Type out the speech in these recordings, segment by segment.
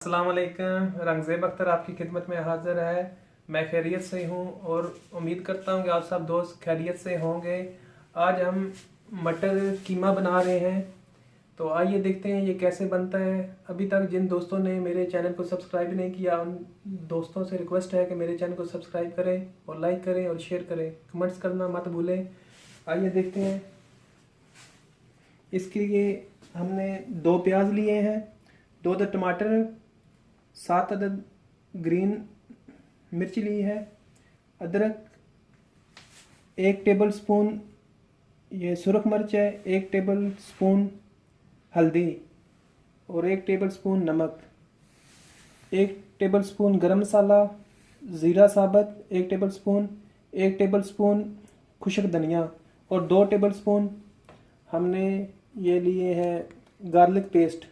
अस्सलाम वालेकुम। रंगज़ेब अख्तर आपकी खिदमत में हाज़िर है। मैं खैरियत से हूँ और उम्मीद करता हूँ कि आप सब दोस्त खैरियत से होंगे। आज हम मटर कीमा बना रहे हैं, तो आइए देखते हैं ये कैसे बनता है। अभी तक जिन दोस्तों ने मेरे चैनल को सब्सक्राइब नहीं किया, उन दोस्तों से रिक्वेस्ट है कि मेरे चैनल को सब्सक्राइब करें और लाइक करें और शेयर करें, कमेंट्स करना मत भूलें। आइए देखते हैं। इसके लिए हमने 2 प्याज लिए हैं, 2 अदद टमाटर, 7 अदद ग्रीन मिर्च ली है, अदरक, 1 टेबल स्पून ये सुरख मिर्च है, 1 टेबल स्पून हल्दी और 1 टेबल स्पून नमक, 1 टेबल स्पून गरम मसाला, ज़ीरा साबत 1 टेबल स्पून, 1 टेबल स्पून खुश्क धनिया और 2 टेबल स्पून हमने ये लिए हैं गार्लिक पेस्ट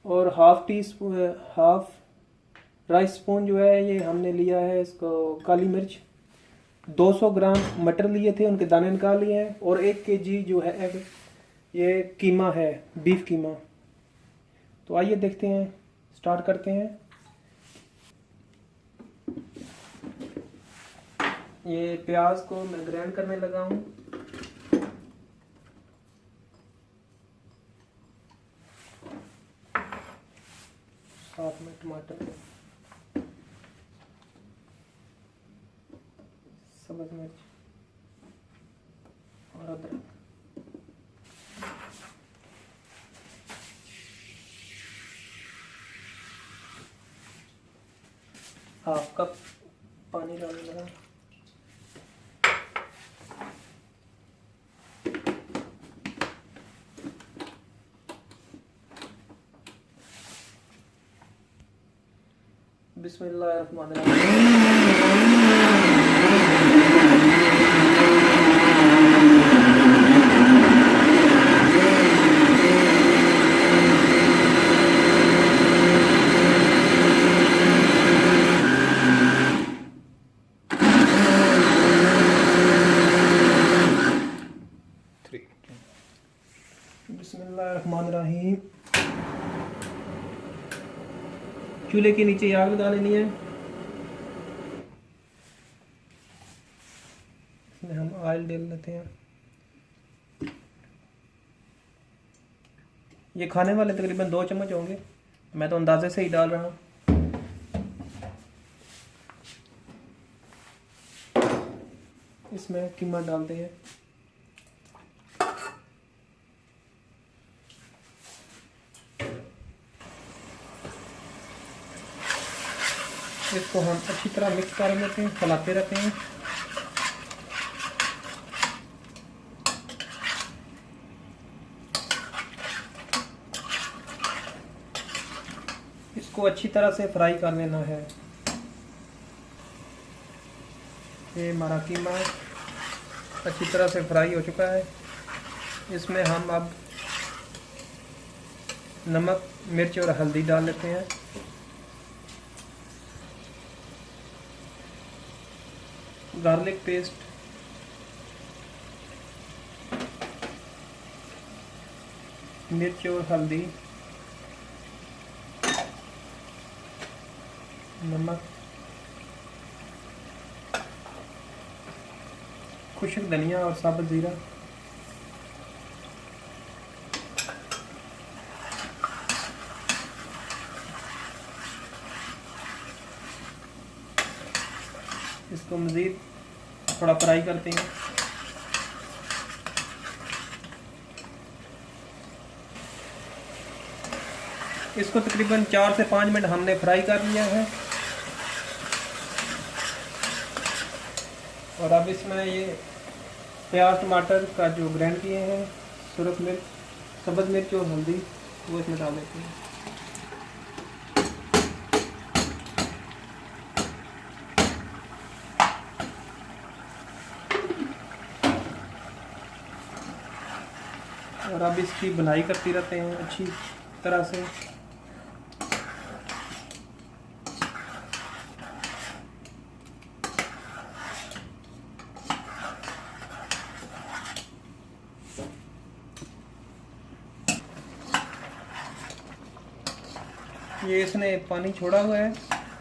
और हाफ राइस स्पून जो है ये हमने लिया है इसको काली मिर्च। 200 ग्राम मटर लिए थे, उनके दाने निकाल लिए हैं और 1 केजी जो है ये कीमा है, बीफ कीमा। तो आइए देखते हैं, स्टार्ट करते हैं। ये प्याज को मैं ग्राइंड करने लगा हूँ। साथ में टमाटर, सब्ज मिर्च और अदरक। हाफ कप पानी डालने लगा। बिस्मिल्लाहिर्रहमानिर्रहीम। चूल्हे के नीचे आग लगा लेनी है। इसमें हम ऑयल डाल लेते हैं। ये खाने वाले तकरीबन 2 चम्मच होंगे, मैं तो अंदाजे से ही डाल रहा हूँ। इसमें कीमा डालते हैं। इसको हम अच्छी तरह मिक्स कर लेते हैं, चलाते रहते हैं। इसको अच्छी तरह से फ्राई कर लेना है। ये हमारा कीमा अच्छी तरह से फ्राई हो चुका है। इसमें हम अब नमक, मिर्च और हल्दी डाल लेते हैं। गार्लिक पेस्ट, मिर्च और हल्दी, नमक, खुश्क धनिया और साबुत ज़ीरा। इसको मज़ीद थोड़ा फ्राई करते हैं। इसको तकरीबन 4 से 5 मिनट हमने फ्राई कर लिया है और अब इसमें ये प्याज टमाटर का जो ग्राइंड किए हैं, सुरख मिर्च, सब्ज़ मिर्च और हल्दी, वो इसमें डाल देते हैं। और अब इसकी बुनाई करते रहते हैं अच्छी तरह से। ये इसने पानी छोड़ा हुआ है।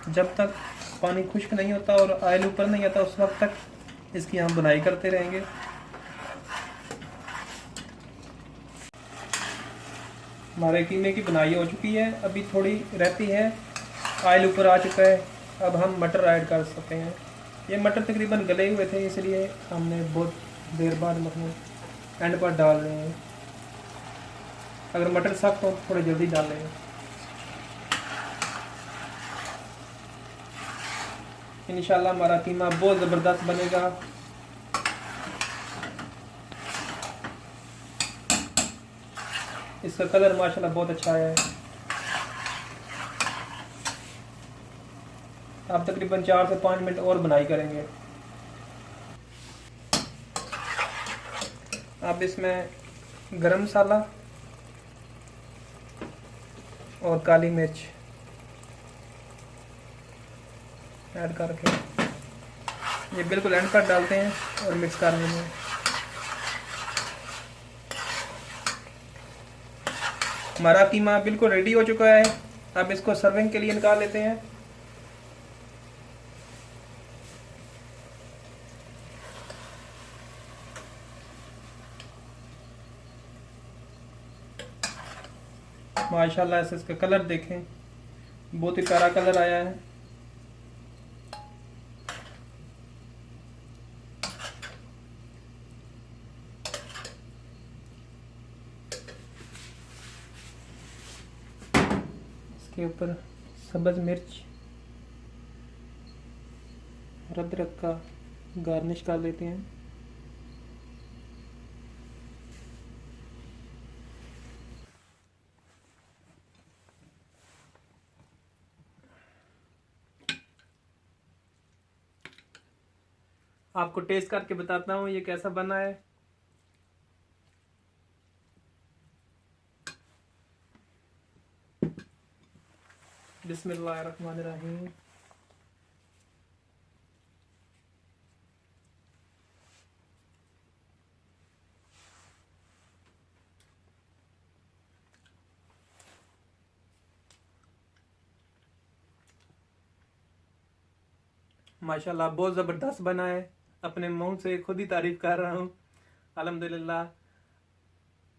जब तक पानी खुश्क नहीं होता और ऑयल ऊपर नहीं आता उस वक्त तक इसकी हम बुनाई करते रहेंगे। हमारे कीमे की बुनाई हो चुकी है, अभी थोड़ी रहती है। ऑयल ऊपर आ चुका है, अब हम मटर ऐड कर सकते हैं। ये मटर तकरीबन गले हुए थे, इसलिए हमने बहुत देर बाद मतलब एंड पर डाल रहे हैं। अगर मटर सख्त हो तो थोड़े जल्दी डाल लें। इंशाल्लाह हमारा कीमा बहुत ज़बरदस्त बनेगा। इसका कलर माशाल्लाह बहुत अच्छा है। आप तकरीबन 4 से 5 मिनट और बुनाई करेंगे। अब इसमें गरम मसाला और काली मिर्च ऐड करके ये बिल्कुल एंड पर डालते हैं और मिक्स कर लेंगे। हमारा कीमा बिल्कुल रेडी हो चुका है। अब इसको सर्विंग के लिए निकाल लेते हैं। माशाल्लाह से इसका कलर देखें, बहुत ही प्यारा कलर आया है। इसके ऊपर सब्ज़ मिर्च और अदरक का गार्निश कर लेते हैं। आपको टेस्ट करके बताता हूँ ये कैसा बना है। बिस्मिल्लाहिर्रहमानिर्रहीम। माशाल्लाह बहुत ज़बरदस्त बना है। अपने मुंह से खुद ही तारीफ कर रहा हूँ। अल्हम्दुलिल्लाह।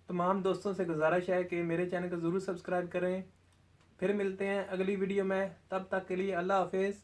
तमाम दोस्तों से गुजारिश है कि मेरे चैनल को ज़रूर सब्सक्राइब करें। फिर मिलते हैं अगली वीडियो में, तब तक के लिए अल्लाह हाफिज़।